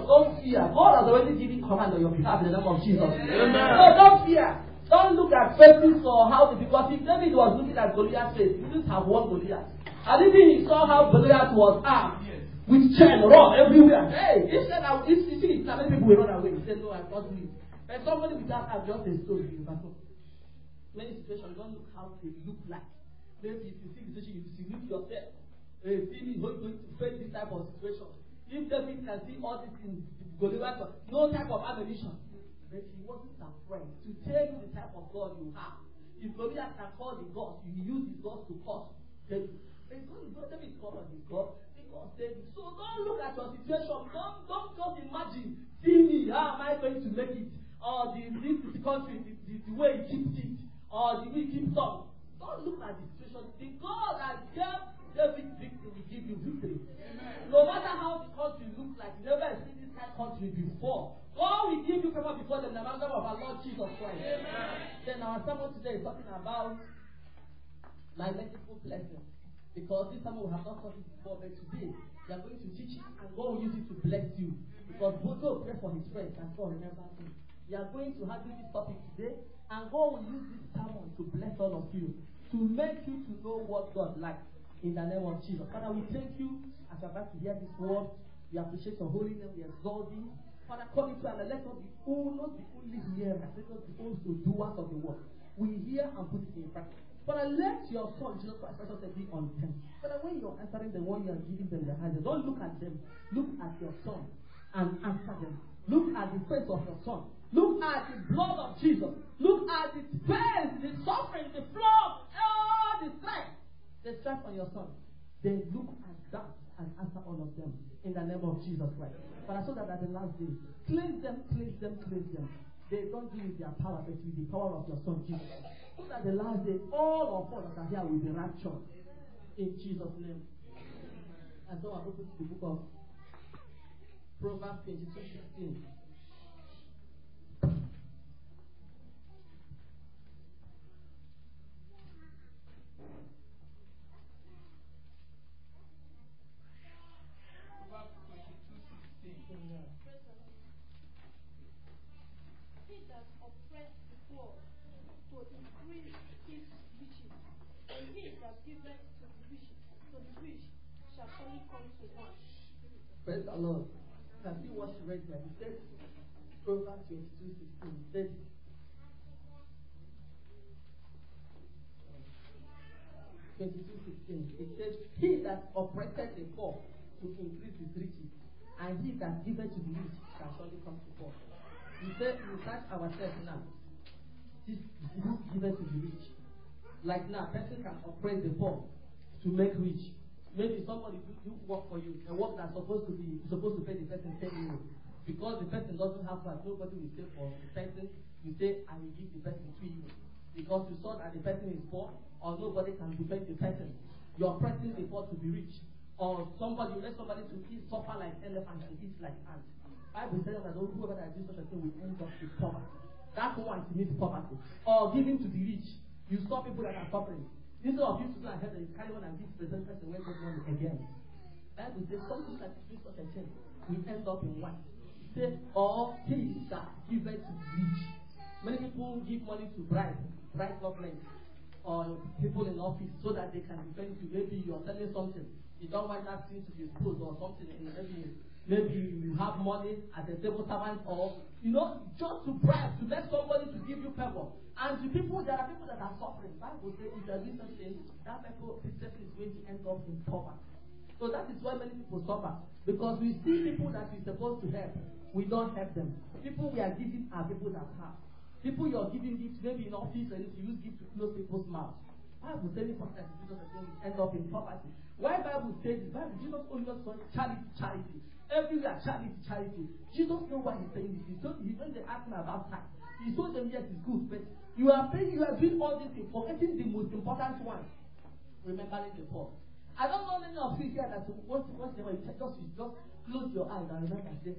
don't fear. God has already given command on your behalf in the name of Jesus. So don't fear. Don't look at faces or how the because if David was looking at Goliath's face, he didn't have one Goliath. And even he saw how Goliath was armed with chain, rod everywhere. Hey, he said, you see, many people will run away. He said, no, I'm not doing it. But somebody without have just a stone in the battle. Many situations don't look how they look like. Maybe if you see the situation, you look yourself. See me going to face this type of situation. If David can see all these things, Goliath, no type of ammunition. But he wasn't afraid to tell you the type of God you have. If Goliath can call the God, you use his God to cause David. David called on his God. God saved you. So don't look at your situation. Don't just imagine, see me, how am I going to make it? Or this country, the way it keeps it, or the way it keeps up. Don't look at the situation. The God that gave David victory will give you victory. Amen. No matter how the country looks like, you never seen this kind of country before. God will give you people before them, the name of our Lord Jesus Christ. Amen. Then our sermon today is talking about my merciful blessing. Because this time we have not taught it before, but today we are going to teach it and God will use it to bless you. Because Bozo pray for his friends and God remember him. We are going to handle this topic today and God will use this sermon to bless all of you. To make you to know what God likes in the name of Jesus. Father, we thank you as you are about to hear this word. We appreciate your holy name. We exalt you. Father, come into and let us be not the only hearers, let us be also doers of the word. We hear and put it in practice. Father, let your son, Jesus Christ, be on them. Father, when you're answering the one you are giving them the hands, don't look at them. Look at your son and answer them. Look at the face of your son. Look at the blood of Jesus. Look at the pain, the suffering, the flood, all the strength on your son. Then look at that and answer all of them in the name of Jesus Christ. Father, so that at the last day, cleanse them. They don't do with their power, but with the power of your son, Jesus. So that the last day, all of us that are here will be raptured in Jesus' name. And so I open to the book of Proverbs 22:16. Praise the Lord. Can you watch the right here? It says, Proverbs 22:16. It says, it says, he that oppresseth the poor to increase his riches, and he that giveth to the rich shall surely come to poor. We say, we catch ourselves now. This who giveth to the rich. Like now, a person can oppress the poor to make rich. Maybe somebody do work for you, a work that's supposed to pay the person 10 euros. Because the person doesn't have that, nobody will say for the person, you say, I will give the person 3 euros. Because you saw that the person is poor, or nobody can defend the person. You're pressing the poor to be rich. Or somebody, you let somebody to eat, suffer like elephant and eat like ants. Bible says that whoever that does such a thing will end up with poverty. That one means poverty. Or giving to the rich. You saw people that are suffering. Instead of you to go ahead and carry on and give the present person when God money again. Bible says something like doing such a thing will end up in what? Say, or he that giveth to the rich. Many people give money to bribe government or people in office so that they can defend you. Maybe you're selling something. You don't want that thing to be exposed or something. Maybe you have money as a civil servant or, just to bribe, to let somebody to give you favor. And there are people that are suffering. Bible says if you are doing something, that person is going to end up in poverty. So that is why many people suffer. Because we see people that we're supposed to help, we don't help them. People we are giving are people that have. People you are giving gifts, maybe in office, and you use gifts to close people's mouths. Bible says sometimes Jesus end up in poverty. Why Bible says this? Bible, Jesus only wants charity. Everywhere, charity. Jesus knows why he's saying this. When they asked him about time, he told them, yes, it's good, but you are doing all these things, forgetting the most important one, remembering the poor. I don't know many of you here that once they were just close your eyes and remember this.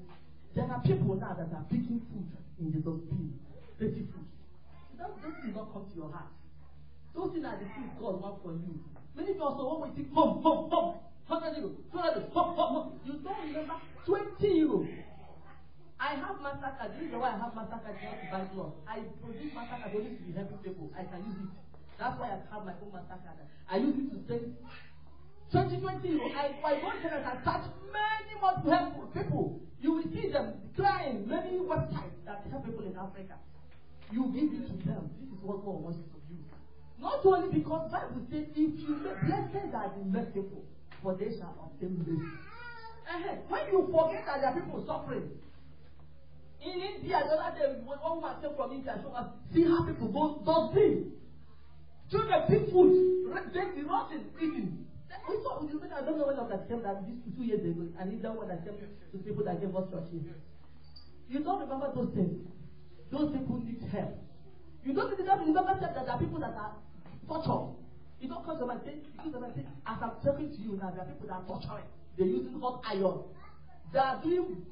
There are people now that are picking food in the dustbin, dirty food. Those things not come to your heart. Those things are the things God wants for you. Many people also when we think, boom, 100 euros, 200 euros, you don't remember 20 euros. I have MasterCard. This is why I have MasterCard to buy clothes. I produce MasterCard only to be helping people. I can use it. That's why I have my own MasterCard. I use it to send 2020. I go to and attach many more to help people. You will see them crying many websites that help people in Africa. You give it to them. This is what God wants of you. Not only because the Bible says, if you blessed are the merciful, for they shall obtain mercy. When you forget that there are people suffering, in India, the other day, one woman came from India, so see how people go dusting. Children pick food, they rotten, eating. We saw, I don't know when of that came that this 2 years ago, and it's that one that came to people that gave us church here. You don't remember those things. Those people need help. You don't remember that there are people that are tortured. You don't come to them and say, as I'm talking to you now, there are people that are torturing. They're using hot iron. They are doing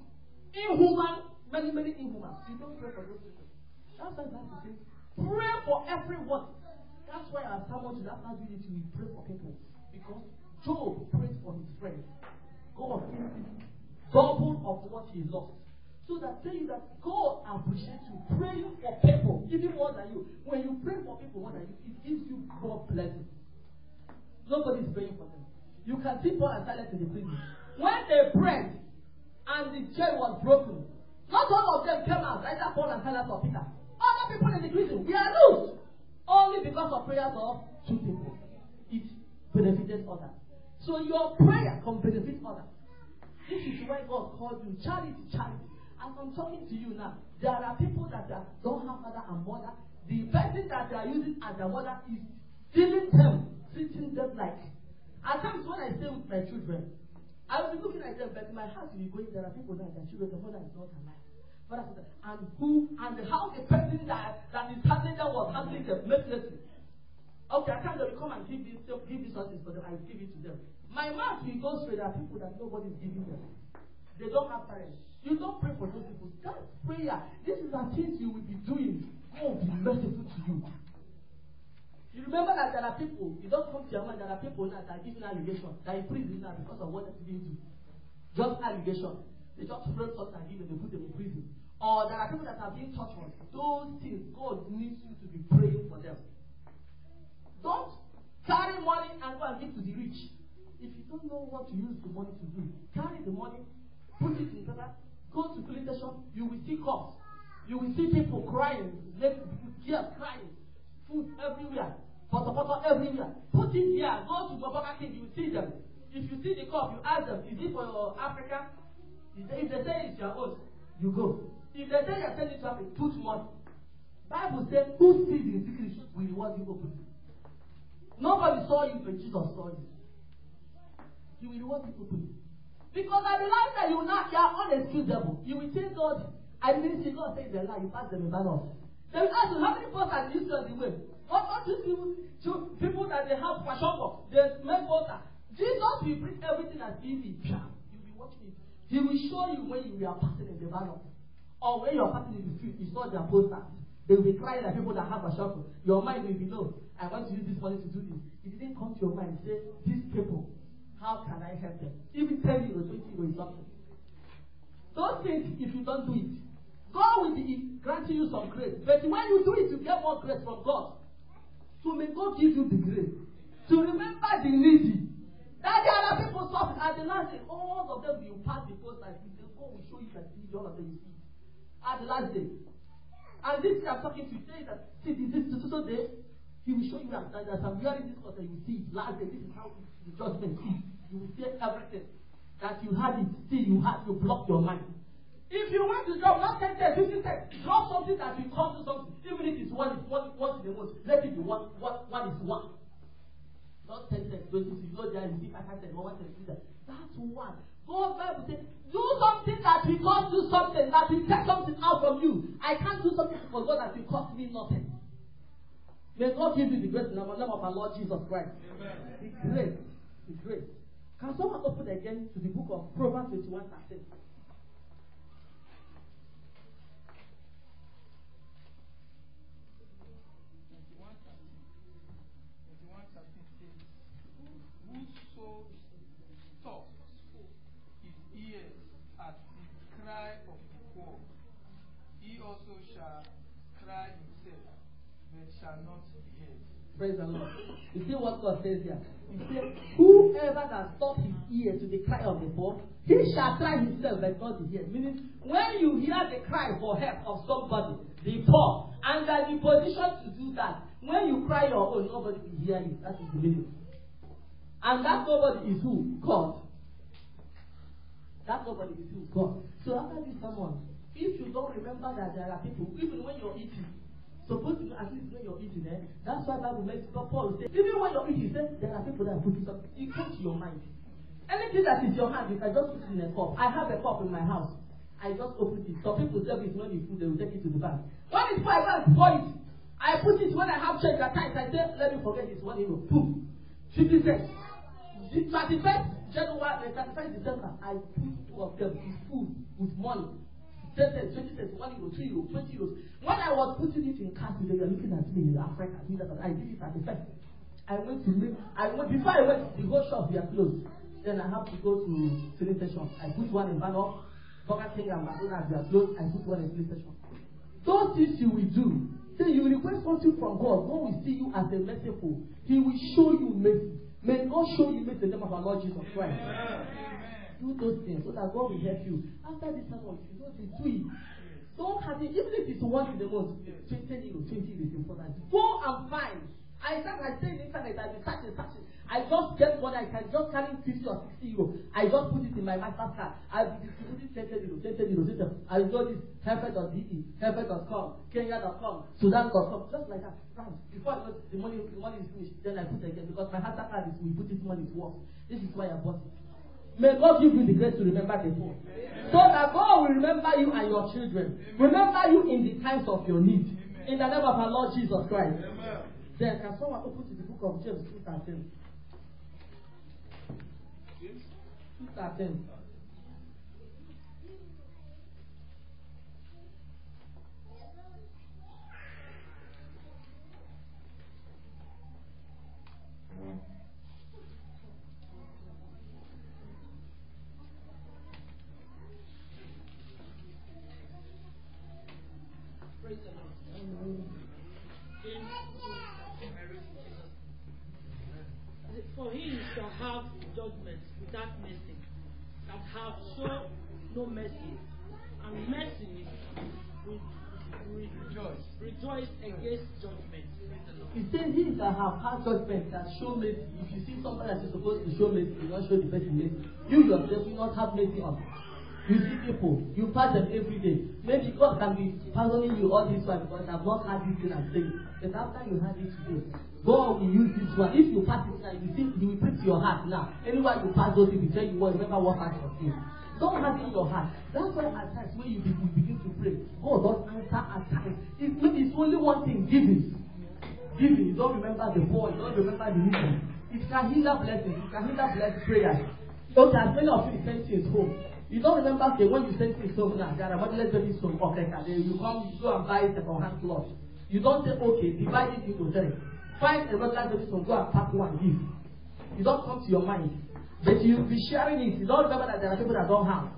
inhuman, many inhuman. You don't pray for those people. That's why I say, pray for everyone. That's why our sermon today, after doing it, we pray for people. Because Job prayed for his friends. God gave him double of what he lost. So that tell you that God appreciates you praying for people, even more than you. When you pray for people more than you, it gives you more blessing. Nobody is praying for them. You can see Paul and Silas in the prison. When they prayed and the jail was broken, not all of them came out, either Paul and Silas or Peter. Other people in the prison, we are loose. Only because of prayers of 2 people. It benefited others. So your prayer can benefit others. This is why God called you charity. As I'm talking to you now, there are people that don't have father and mother. The person that they are using as their mother is stealing them, treating them like. At times when I stay with my children, I will be looking at them, but in my heart will be going, there are people that their children, the mother is not alive. And how the person that is handling them was handling them mercilessly. Okay, I can't come and give this something for them, I give it to them. My mouth will go straight. There are people that nobody is giving them. They don't have parents. You don't pray for those people. That's prayer. This is the things you will be doing. God will be merciful to you. You remember that there are people, you don't come to your mind, there are people now that are giving allegations, that are in prison now because of what they didn't do. Just allegation. They just frame something and give them, they put them in prison. Or there are people that are being tortured. Those things, God needs you to be praying for them. Don't carry money and go and give to the rich. If you don't know what to use the money to do, carry the money, put it in paper, go to police station, you will see cops. You will see people crying, tears crying, food everywhere, potato everywhere. Put it here, go to Burger King, you will see them. If you see the cop, you ask them, is it for your Africa? If they say it's your own, you go. If they say you're sending to Africa, put money. Bible says, who sees in secret will reward you openly. Nobody saw you, but Jesus saw you. He will reward you openly. Because at the last time you are unexcusable. You will say, God, I didn't see God say the lie, you pass them a ballot. They will ask you, how many posts are you on the way? What do people that they have passion for? They make water. Jesus will bring everything as easy. You'll be watching it. He will show you when you are passing in the ballot. Or when you are passing in the street, you saw their posters. They will be crying like people that have a shovel. Your mind will be, no, I want to use this money to do this. It didn't come to your mind. Say, these people, how can I help them? Even 10 euros, 20 euros is something. Don't think if you don't do it. God will be granting you some grace. But when you do it, you get more grace from God. So may God give you the grace to remember the needy. That there are people suffering at the last day. All of them will pass the post and God will show you that all of them you see. At the last day. And this I'm talking to you, say that, see, this so day, he will show you that there's some reality this and you see it. Last day, this is how the judgment is. You will see everything. That you had it, see, you block your mind. If you want to drop, not 10 cents, 15 cents, drop something that will cost you something. Even if it's one is the most, let it be one is one. Not 10 cents, 20 cents, you go there and you see 5 cents, 1 cent, that's one. God's Bible says, do something that will cost you something, that will take something out from you. I can't do something for God that will cost me nothing. May God give you the grace in the name of our Lord Jesus Christ. Amen. The grace. Can someone open again to the book of Proverbs 21:13? Whoso stops his ears at the cry of the poor, he also shall cry himself, but shall not be heard. Praise the Lord. You see what God says here? He says, whoever that stops his ear to the cry of the poor, he shall cry himself but not be heard. Meaning, when you hear the cry for help of somebody, the poor, and that the position to do that, when you cry your own, nobody will hear you. That is the meaning. And that nobody is who? God. That nobody is who? God. So after this sermon, if you don't remember that there are people, even when you're eating, suppose you at least when you're eating, that's why Bible makes Paul say, even when you're eating, there are people that put it up. It comes to your mind. Anything that is your hand, you can just put it in a cup. I have a cup in my house. I just open it. Some people serve it when you food, they will take it to the bank. When it's 5 hours, pour it. I put it when I have change at times. I say, let me forget this 1 euro. Boom. 50 cents. The 31st January, the 31st December, I put 2 of them with food, with money. 10 cents, 20 cents, 1 euro, 2 euro, 20 euros. When I was putting it in cash, they were looking at me in Africa. I did it at the first. Before I went, the whole shop were closed. Then I have to go to filling station. I put one in Banner, Burger King and McDonald's were closed. I put one in filling station. Those things you will do. Then you will request something from God. God will see you as a merciful. He will show you mercy. May God show you mercy in the name of our Lord Jesus Christ. Do those things so that God will help you. After this sermon, you know, do it. Don't have it, even if it's once in a month, 20 euros is important. Go and find. I say in the internet, I be searching. I just get what I can just carry 50 or 60 euros. I just put it in my master's card. I'll be distributing 10 euros. I'll do this, helper.de, helper.com, Kenya.com, Sudan.com, just like that. Right. Before I got the money is finished, then I put it again because my master's card is we put this money to work. This is why I bought it. May God give you the grace to remember the poor. So that God will remember you and your children. Remember you in the times of your need. In the name of our Lord Jesus Christ. Then can someone open to the book of James 2:13? 2:13. Praise the Lord. For he shall have judgment without mercy, that have shown no mercy, and mercy will rejoice against judgment. He says he that have had judgment that show mercy. If you see somebody that is supposed to show mercy, you don't show the person mercy. You yourself will not have mercy on. You see people, you pass them every day. Maybe God can be pardoning you all this while because I've not had this thing I'm saying. But after you had it today, God will use this one. If you pass it now, you see, you will put your heart now. Anywhere you pass those things, you tell you what, remember what part of you. Don't have it in your heart. That's why at times when you begin to pray, God does answer at times. It's only one thing, giving. Giving. You don't remember the poor, you don't remember the needy. It can hinder blessings, it can hinder blessed prayers. So as many of you send things home. You don't remember okay, when you send things home now, there are modelers babies from Africa. You come, you go and buy second-hand clothes. You don't say, okay, divide it into 3. Find a regular baby from go and pack one give. You don't come to your mind. But you'll be sharing it. You don't remember that there are people that don't have.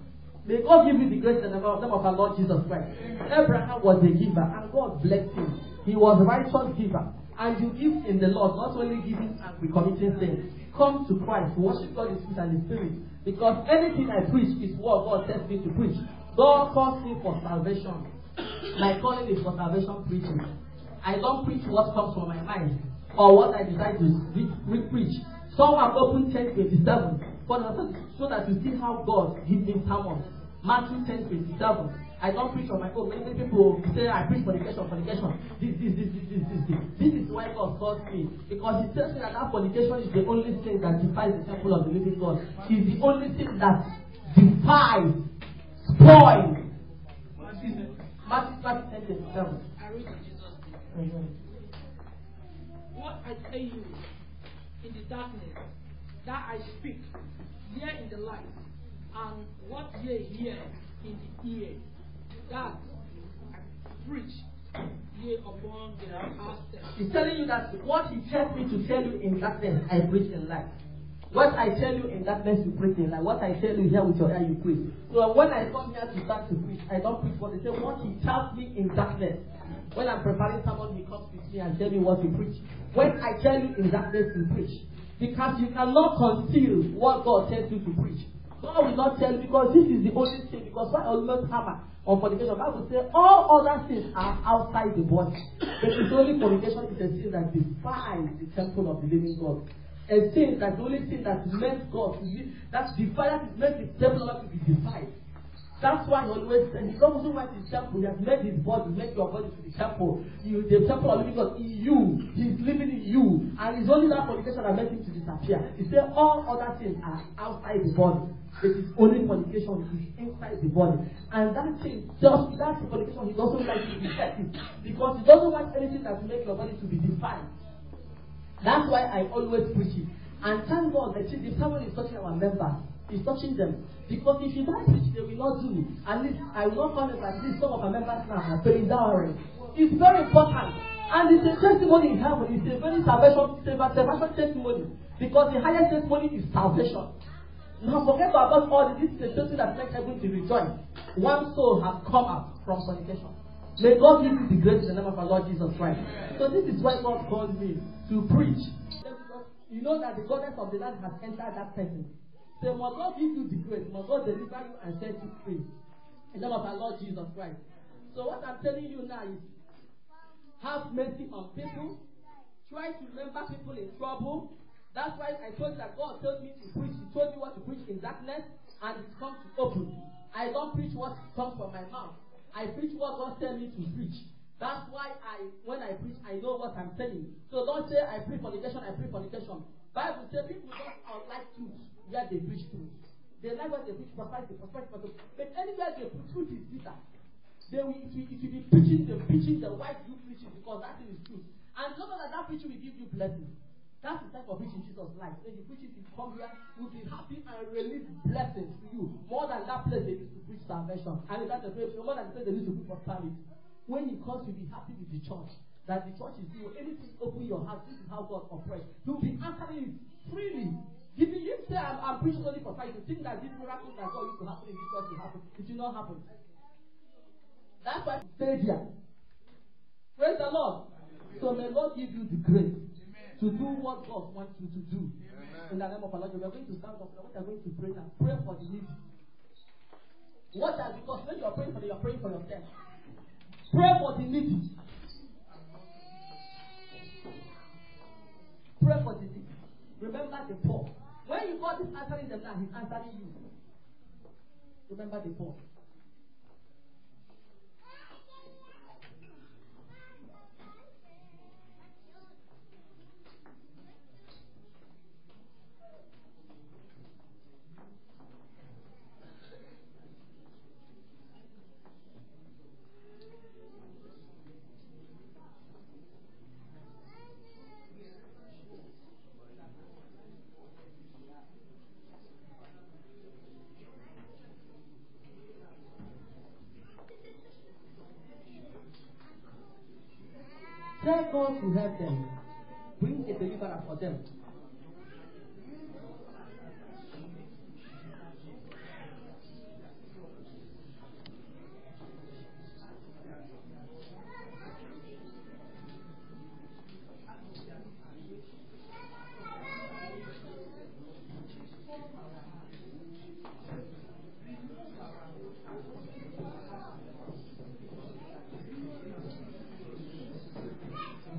May God give you the grace and the name of our Lord Jesus Christ. Abraham was a giver and God blessed him. He was a righteous giver. And you give in the Lord, not only giving and recommitting things. Come to Christ, worship God in spirit and in spirit. Because anything I preach is what God tells me to preach. God calls me for salvation. My calling is for salvation preaching. I don't preach what comes from my mind or what I decide to preach. Some have opened 10:27 so that you see how God gives me sermons. Matthew 10:27. I don't preach on my own. Many people say I preach fornication. This is why God calls me. Because He tells me that fornication is the only thing that defies the temple of the living God. It's the only thing that defies, spoils. Matthew 10:27. I read in Jesus' name. What I tell you in the darkness, that I speak here in the light, and what ye hear in the ear, that I preach ye upon the pastors. He's telling you that what He tells me to tell you in darkness, I preach in light. What I tell you in darkness, you preach in light. What I tell you here with your ear, you preach. So when I come here to start to preach, I don't preach what they say. What he tells me in darkness. When I'm preparing someone, he comes with me and tells me what to preach. When I tell you in darkness, you preach. Because you cannot conceal what God tells you to preach. God will not tell you, because this is the only thing. Because why always hammer on fornication? The Bible says all other sins are outside the body. But it's only fornication is a sin that defiles the temple of the living God. A sin that's the only thing that makes God to live, that's defiant, it makes the temple of God to be defiled. That's why he always said, he also went to the temple, he has made his body, make your body to the temple. The temple of living God in you, he's living in you, and it's only that fornication that makes him to disappear. He said all other things are outside the body. It is only fornication is inside the body. And that thing, just that fornication, he doesn't like to be effective, because he doesn't want anything that will make your body to be defiled. That's why I always preach it. And thank God that if someone is touching our members, he's touching them. Because if you don't preach, they will not do it. At least I will not call it like this. Some of our members now are paying dowry. It's very important. And it's a testimony in heaven. It's a very salvation testimony. Because the highest testimony is salvation. Now forget about all this. This is a testimony that makes heaven to rejoice. One soul has come out from fornication. May God give you the grace in the name of our Lord Jesus Christ. So this is why God called me to preach. You know that the goodness of the land has entered that person. So must God give you the grace, must God deliver you and set you free. In the name of our Lord Jesus Christ. So what I'm telling you now is, have mercy on people. Try to remember people in trouble. That's why I told you that God told me to preach. He told me what to preach in darkness, and it comes to open. I don't preach what comes from my mouth. I preach what God tells me to preach. That's why when I preach, I know what I'm saying. So don't say I preach fornication, I preach fornication. Bible says people don't like truth where they preach truth. They like where they preach prosperity. But anywhere they preach truth is bitter. It will be preaching the white you preaching, because that thing is truth. And know that preaching will give you blessings. That's the type of preaching Jesus likes. When you preach it, you come here, you'll be happy and release blessings to you. More than that place they used to preach salvation. And that's the place, more than the place they used to preach prosperity. When he comes, you'll be happy with the church. That the church is doing anything, open your heart. This is how God operates. You'll be answering it freely. If you say I'm preaching only for sight, you think that these miracles that God used to happen in this church will happen. It will not happen. That's why I stay here. Praise the Lord. So may God give you the grace to do what God wants you to do. Amen. In the name of our Lord, we are going to stand up. We are going to pray now. Pray for the needy. What that? Because when you are praying for them, you are praying for yourself. Pray for the needy. Pray for the needy. Remember the poor. When you God is answering them now, He's answering you. Remember the poor. Tell God to help them. Bring a deliverer for them.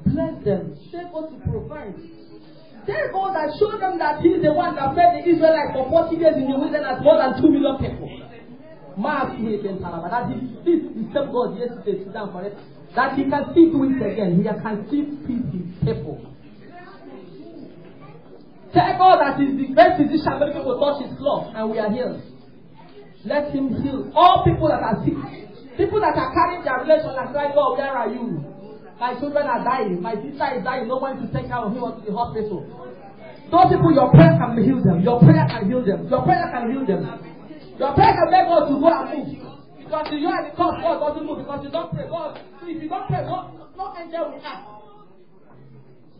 Bless them. Tell God to provide. Tell God that show them that He is the one that fed the Israelites for 40 days in the wilderness, more than 2 million people. That this is the same God yesterday, sit down for it. That He can still do it again. He can still feed His people. Tell God that He is the best physician. Many people touch His cloth and we are healed. Let Him heal all people that are sick. People that are carrying their relation and crying, God, where are you? My children are dying. My sister is dying. No one to take care of him to the hospital. Those people, your prayer can heal them. Your prayer can heal them. Your prayer can heal them. Your prayer can make God to go and move. Because you are the cause, God doesn't move. Because you don't pray. God, if you don't pray, no angel will act.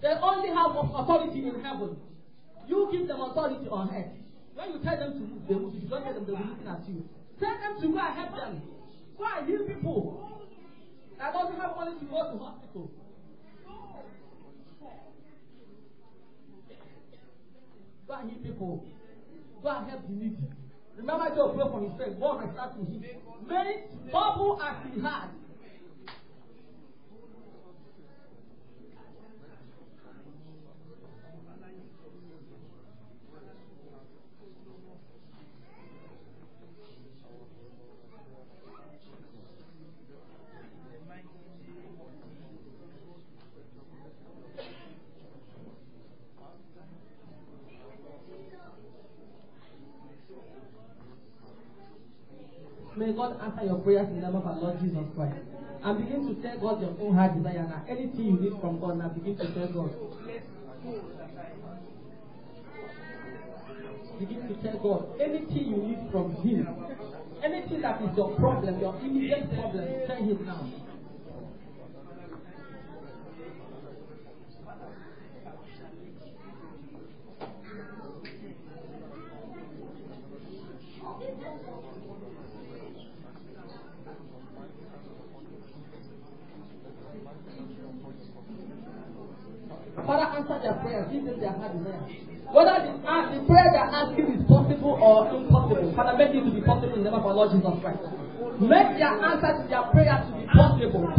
They only have authority in heaven. You give them authority on earth. When you tell them to move, they move. If you don't tell them, they'll be looking at you. Tell them to go and help them. Go and heal people that doesn't have money to go to hospital. Go and heal people. Go and help the needy. Remember to pray for his friend. Go and start to him. Make double as he had. May God answer your prayers in the name of our Lord Jesus Christ. And begin to tell God your own heart desire now. Anything you need from God now, begin to tell God. Begin to tell God anything you need from Him. Anything that is your problem, your immediate problem, tell Him now. Father, answer their prayers. Give them their heart desire. Whether the prayer they're asking is possible or impossible, Father, make it to be possible in the name of our Lord Jesus Christ. Make their answer to their prayer to be possible.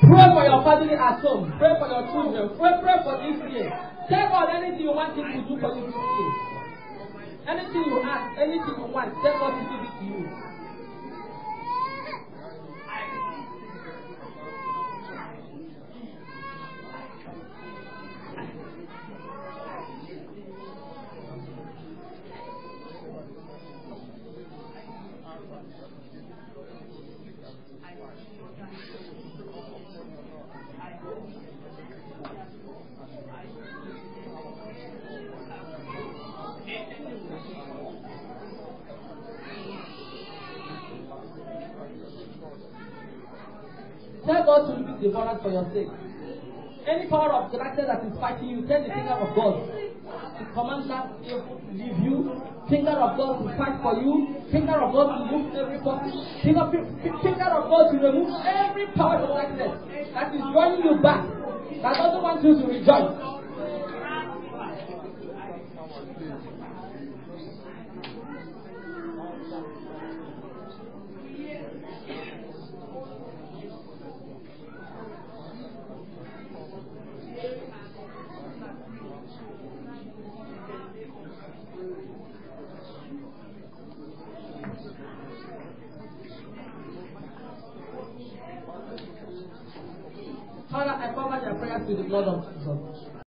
Pray for your family at home. Pray for your children. Pray for this year. Tell God anything you want Him to do for you this year. Anything you ask, anything you want, tell God to give it to you. Tell God to use the violence for your sake. Any power of character that is fighting you, tell the finger of God to command that evil to leave you. Finger of God to fight for you. Finger of God to remove every person. Finger of God to remove every power of darkness that is drawing you back, that doesn't want you to rejoice. Father, I cover their prayers with the blood of Jesus.